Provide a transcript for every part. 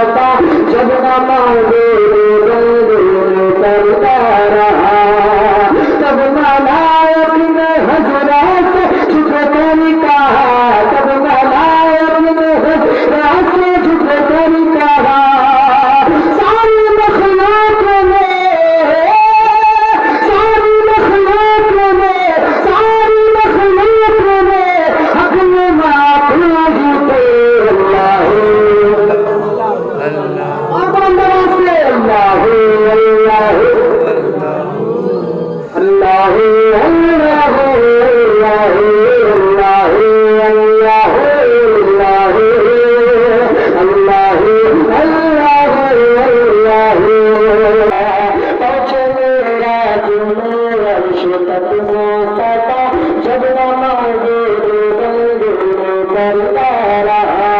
सता जब न मांगे करता रहा तब नालायक ने हजरत झुक कर कहा तब नालायक ने हजरत झुक कर कहा सारी मखलूक में हक में माफूज थे और बंदों से अल्लाह अल्लाह अल्लाह जब न मांगे करता रहा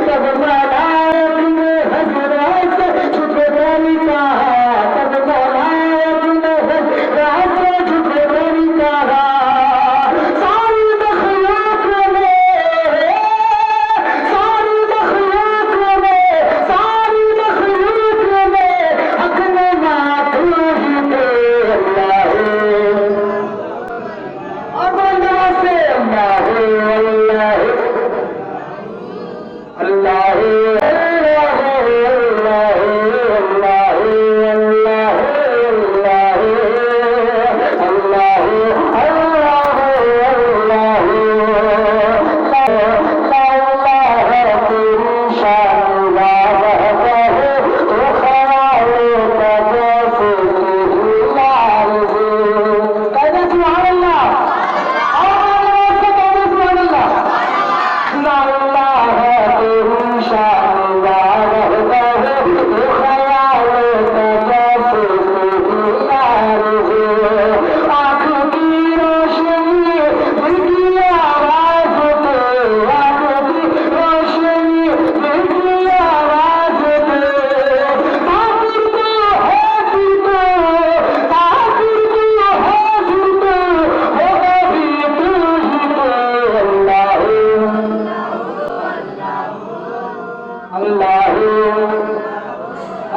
तब नालायक ने हजरत झुक कर कहा तब नालायक ने हजरत झुक कर कहा सारी मखलूक में हक में माफूज थे और बंदों से अल्लाह अल्लाह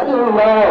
Allah